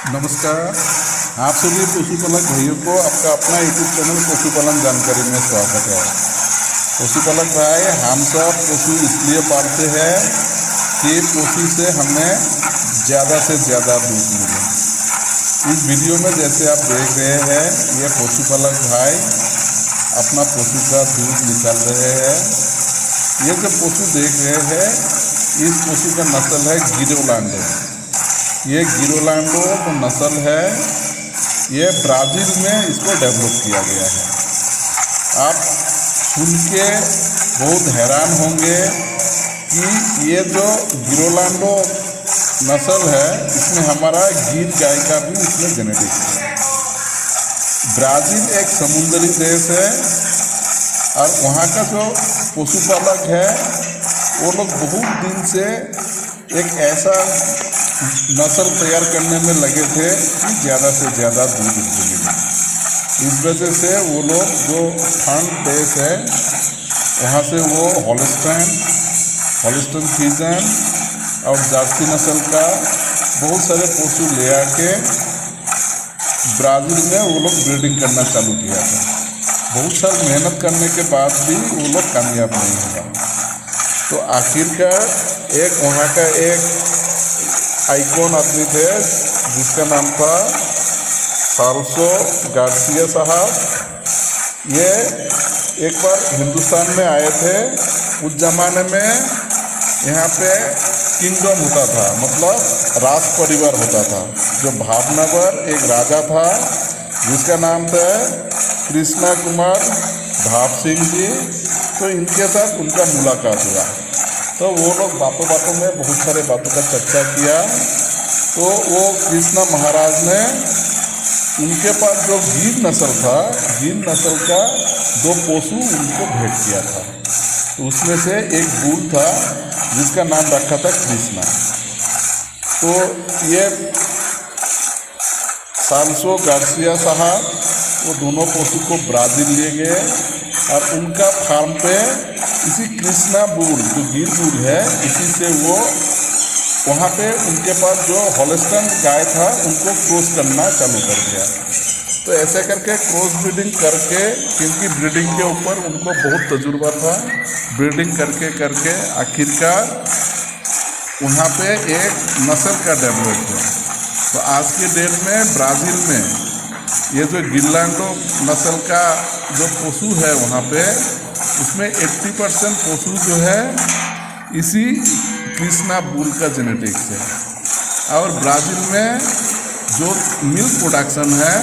नमस्कार। आप सभी पशुपालक भाइयों को आपका अपना यूट्यूब चैनल पशुपालन जानकारी में स्वागत है। पशुपालक भाई, हम सब पशु इसलिए पालते हैं कि पशु से हमें ज़्यादा से ज़्यादा दूध मिले। इस वीडियो में जैसे आप देख रहे हैं, ये पशुपालक भाई अपना पशु का दूध निकाल रहे हैं। ये जो पशु देख रहे हैं, इस पशु का नस्ल है गिरोलांडो। ये गिरोलांडो जो नस्ल है, ये ब्राज़ील में इसको डेवलप किया गया है। आप सुन के बहुत हैरान होंगे कि ये जो गिरोलांडो नस्ल है, इसमें हमारा गिर गाय का भी इसमें जेनेटिक्स है। ब्राज़ील एक समुद्री देश है और वहाँ का जो पशुपालक है, वो लोग बहुत दिन से एक ऐसा नस्ल तैयार करने में लगे थे कि ज़्यादा से ज़्यादा दूध मिले। इस वजह से वो लोग जो ठंड देश है, वहाँ से वो हॉलिस्टन फ्रीजियन और जर्सी नस्ल का बहुत सारे पशु ले आके ब्राज़ील में वो लोग ब्रीडिंग करना चालू किया था। बहुत सारी मेहनत करने के बाद भी वो लोग कामयाब नहीं हुआ। तो आखिरकार एक वहाँ का एक आइकॉन आदमी थे जिसका नाम था साल्सो गार्सिया साहब। ये एक बार हिंदुस्तान में आए थे। उस ज़माने में यहाँ पे किंगडम होता था, मतलब राज परिवार होता था। जो भावनगर एक राजा था जिसका नाम था कृष्णा कुमार भाव सिंह जी। तो इनके साथ उनका मुलाकात हुआ। तो वो लोग बातों बातों में बहुत सारे बातों का चर्चा किया। तो वो कृष्णा महाराज ने उनके पास जो गिर नस्ल था, गिर नस्ल का 2 पशु उनको भेंट किया था। तो उसमें से एक बुल था जिसका नाम रखा था कृष्णा। तो ये साल्सो गार्सिया साहब वो दोनों पशु को ब्राज़ील ले गए और उनका फार्म पे इसी कृष्णा बुल जो गिर बुल है, इसी से वो वहाँ पे उनके पास जो हॉलिस्टन गाय था उनको क्रॉस करना चालू कर दिया। तो ऐसे करके क्रॉस ब्रीडिंग करके, क्योंकि ब्रीडिंग के ऊपर उनको बहुत तजुर्बा था, ब्रीडिंग करके करके आखिरकार वहाँ पे एक नस्ल का डेवलप हुआ। तो आज के डेट में ब्राज़ील में ये जो गिरोलांडो नस्ल का जो पशु है, वहाँ पे उसमें 80% पशु जो है इसी कृष्णा बुल का जेनेटिक्स है। और ब्राज़ील में जो मिल्क प्रोडक्शन है,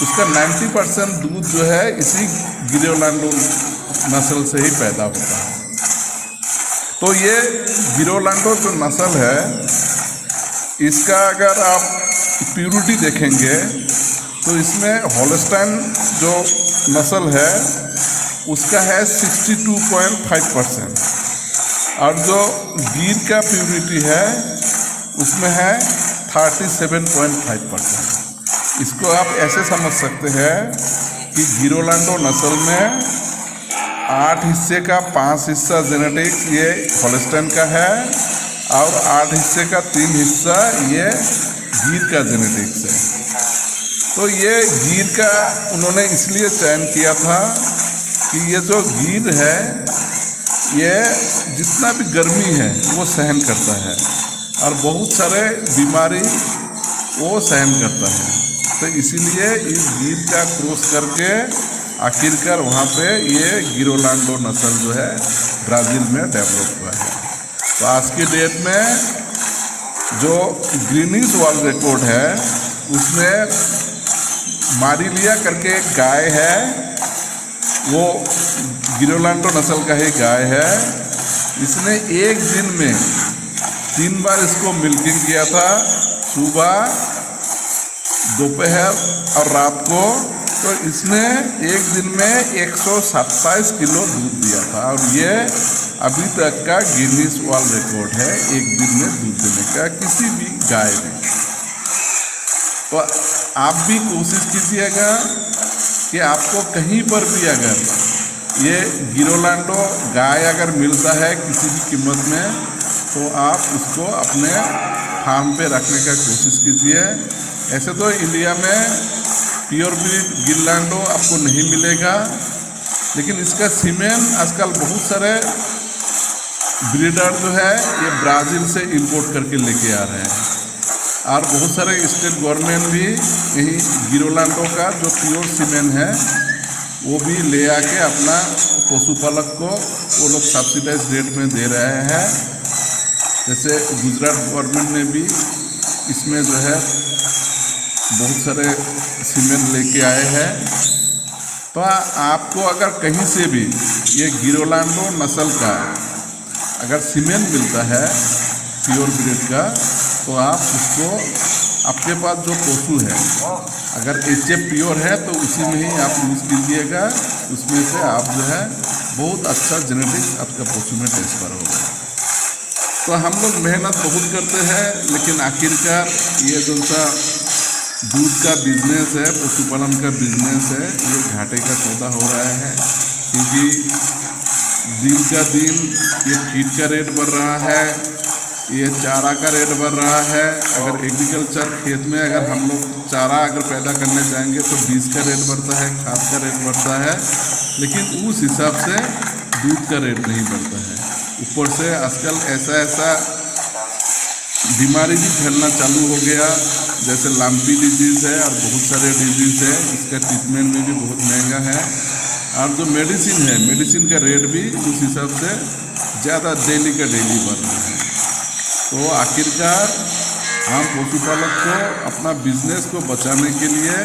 उसका 90% दूध जो है इसी गिरोलांडो नस्ल से ही पैदा होता है। तो ये गिरोलांडो जो नस्ल है, इसका अगर आप प्यूरिटी देखेंगे तो इसमें हॉलिस्टाइन जो नस्ल है उसका है 62.5% और जो गिर का प्यूरिटी है उसमें है 37.5%। इसको आप ऐसे समझ सकते हैं कि गिरोलांडो नस्ल में 8 हिस्से का 5 हिस्सा जेनेटिक्स ये हॉलिस्टाइन का है और 8 हिस्से का 3 हिस्सा ये गिर का जेनेटिक्स है। तो ये गिर का उन्होंने इसलिए चयन किया था कि ये जो गिर है, ये जितना भी गर्मी है वो सहन करता है और बहुत सारे बीमारी वो सहन करता है। तो इसीलिए इस गिर का क्रॉस करके आखिरकार वहाँ पे ये गिरोलांडो नस्ल जो है ब्राज़ील में डेवलप हुआ है। तो आज की डेट में जो गिनीज वर्ल्ड रिकॉर्ड है, उसमें मारिलिया करके एक गाय है, वो गिरोलांडो नस्ल का ही गाय है। इसने एक दिन में 3 बार इसको मिल्किंग किया था, सुबह, दोपहर और रात को। तो इसने एक दिन में 127 किलो दूध दिया था और ये अभी तक का गिनीज वर्ल्ड रिकॉर्ड है एक दिन में दूध देने का किसी भी गाय में। तो आप भी कोशिश कीजिएगा कि आपको कहीं पर भी अगर ये गिरोलांडो गाय अगर मिलता है किसी भी कीमत में, तो आप उसको अपने फार्म पे रखने का कोशिश कीजिए। ऐसे तो इंडिया में प्योर ब्रीड गिरलांडो आपको नहीं मिलेगा, लेकिन इसका सीमेन आजकल बहुत सारे ब्रीडर जो है ये ब्राज़ील से इंपोर्ट करके लेके आ रहे हैं, और बहुत सारे स्टेट गवर्नमेंट भी यही गिरोलांडो का जो प्योर सीमेन है वो भी ले आके अपना पशुपालक को वो लोग सब्सिडाइज रेट में दे रहे हैं। जैसे गुजरात गवर्नमेंट ने भी इसमें जो है बहुत सारे सीमेंट लेके आए हैं। तो आपको अगर कहीं से भी ये गिरोलांडो नस्ल का अगर सीमेंट मिलता है प्योर ब्रीड का, तो आप उसको आपके पास जो पशु है अगर HF प्योर है तो उसी में ही आप यूज़ कीजिएगा, उसमें से आप जो है बहुत अच्छा जेनेटिक्स आपका पशु में ट्रांसफर होगा। तो हम लोग मेहनत बहुत करते हैं, लेकिन आखिरकार ये जो सा दूध का बिजनेस है, पशुपालन का बिजनेस है, ये घाटे का सौदा हो रहा है, क्योंकि दिन का दिन ये फीड का रेट बढ़ रहा है, ये चारा का रेट बढ़ रहा है। अगर एग्रीकल्चर खेत में अगर हम लोग चारा अगर पैदा करने जाएंगे तो बीज का रेट बढ़ता है, खाद का रेट बढ़ता है, लेकिन उस हिसाब से दूध का रेट नहीं बढ़ता है। ऊपर से आजकल ऐसा बीमारी भी फैलना चालू हो गया, जैसे लंपी डिजीज़ है और बहुत सारे डिजीज़ है, इसका ट्रीटमेंट में भी बहुत महंगा है, और जो मेडिसिन है मेडिसिन का रेट भी उस हिसाब से ज़्यादा डेली का डेली बढ़ रहा है। तो आखिरकार हम पशुपालक को अपना बिजनेस को बचाने के लिए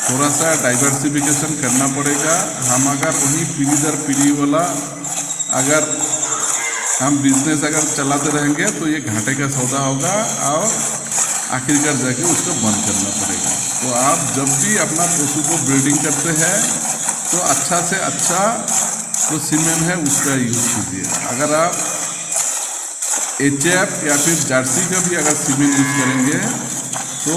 थोड़ा सा डाइवर्सिफिकेशन करना पड़ेगा। हम अगर वही पीढ़ी दर पीढ़ी वाला अगर हम बिजनेस अगर चलाते रहेंगे तो ये घाटे का सौदा होगा और आखिरकार जाके उसको बंद करना पड़ेगा। तो आप जब भी अपना पशु को ब्रीडिंग करते हैं तो अच्छा से अच्छा जो सीमेन है उसका यूज़ कीजिए। अगर आप HF या फिर जर्सी का भी अगर सीमेन यूज़ करेंगे तो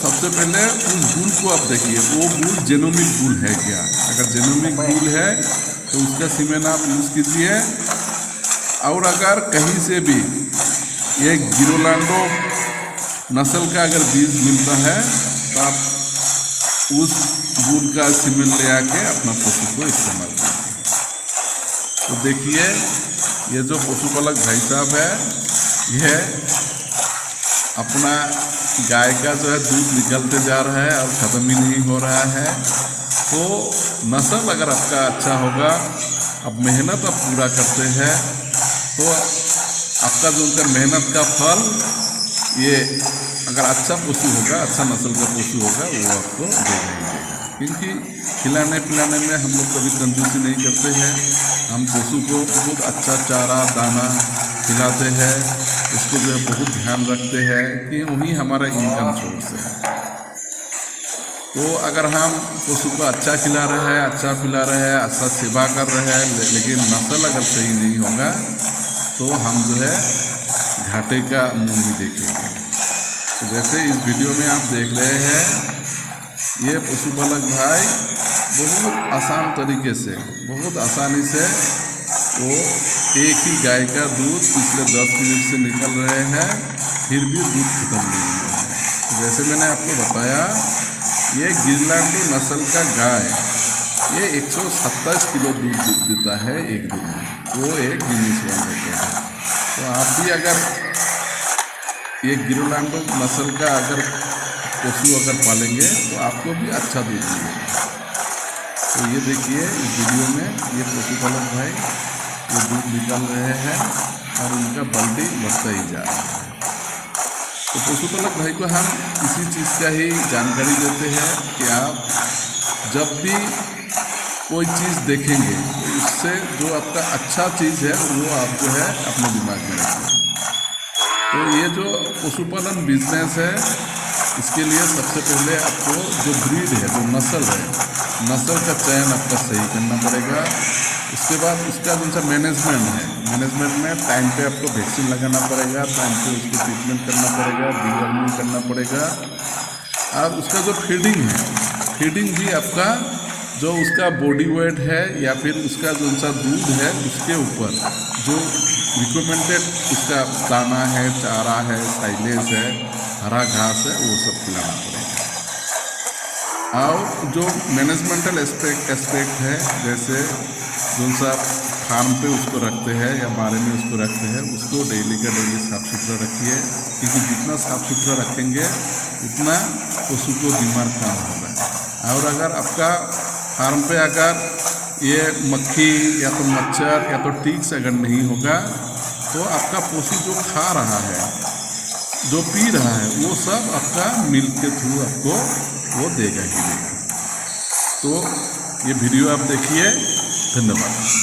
सबसे पहले उस बुल को आप देखिए, वो बुल जेनोमिक बुल है क्या। अगर जेनोमिक बुल है तो उसका सीमेन आप यूज़ कीजिए। और अगर कहीं से भी ये गिरोलांडो नस्ल का अगर बीज मिलता है तो आप उस बुल का सीमेन ले आके अपना पशु को इस्तेमाल करें। तो देखिए ये जो पशुपालक भाई साहब है, यह अपना गाय का जो है दूध निकलते जा रहा है और ख़त्म ही नहीं हो रहा है। तो नस्ल अगर आपका अच्छा होगा, अब मेहनत आप पूरा करते हैं तो आपका जो उनका मेहनत का फल ये अगर अच्छा पशु होगा, अच्छा नस्ल का पशु होगा, वो आपको देगा ही देगा। क्योंकि खिलाने पिलाने में हम लोग कभी कंजूसी नहीं करते हैं। हम पशु को बहुत अच्छा चारा दाना खिलाते हैं, उसको जो है बहुत ध्यान रखते हैं कि वही हमारा इनकम सोर्स है। तो अगर हम पशु को अच्छा खिला रहे हैं, अच्छा पिला रहे हैं, अच्छा सेवा कर रहे हैं, लेकिन नस्ल अगर सही नहीं होगा तो हम जो है घाटे का मुँह ही देखेंगे। तो जैसे इस वीडियो में आप देख रहे हैं, ये पशुपालक भाई बहुत आसान तरीके से, बहुत आसानी से वो एक ही गाय का दूध पिछले 10 मिनट से निकल रहे हैं, फिर भी दूध खत्म नहीं हुआ है। जैसे मैंने आपको बताया, ये गिरलांडो नस्ल का गाय ये 127 किलो दूध देता है एक दिन में, वो एक गिनीज वर्ल्ड रिकॉर्ड है। तो आप भी अगर ये गिरलांडो नस्ल का अगर पशु अगर पालेंगे तो आपको भी अच्छा दूध मिलेगा। तो ये देखिए इस वीडियो में ये पशुपालक भाई ये दूध निकाल रहे हैं और उनका बल्टी बढ़ता ही जा रहा है। तो पशुपालक भाई को हम इसी चीज़ का ही जानकारी देते हैं कि आप जब भी कोई चीज़ देखेंगे तो उससे जो आपका अच्छा चीज़ है वो आप जो है अपने दिमाग में रखें। तो ये जो पशुपालन बिजनेस है, इसके लिए सबसे पहले आपको जो ब्रीड है, जो नस्ल है, नस्ल का चयन आपका सही करना पड़ेगा। उसके बाद उसका जो सा मैनेजमेंट है, मैनेजमेंट में टाइम पे आपको वैक्सीन लगाना पड़ेगा, टाइम पे उसको ट्रीटमेंट करना पड़ेगा, डिवर्मिंग करना पड़ेगा। और उसका जो फीडिंग है, फीडिंग भी आपका जो उसका बॉडी वेट है या फिर उसका जो सा दूध है उसके ऊपर जो रिकमेंडेड उसका दाना है, चारा है, साइलेज है, हरा घास है, वो सब खिलाना पड़ेगा। और जो मैनेजमेंटल एस्पेक्ट है, जैसे जो सा फार्म पे उसको रखते हैं या बारे में उसको रखते हैं, उसको डेली का डेली साफ़ सुथरा रखिए, क्योंकि जितना साफ़ सुथरा रखेंगे उतना पशु को बीमार कम होगा। और अगर आपका फार्म पे अगर ये मक्खी या तो मच्छर या तो टिक्स अगर नहीं होगा तो आपका पशु जो खा रहा है, जो पी रहा है, वो सब आपका मिल्क के थ्रू आपको वो देगा ही देगा। तो ये वीडियो आप देखिए। धन्यवाद।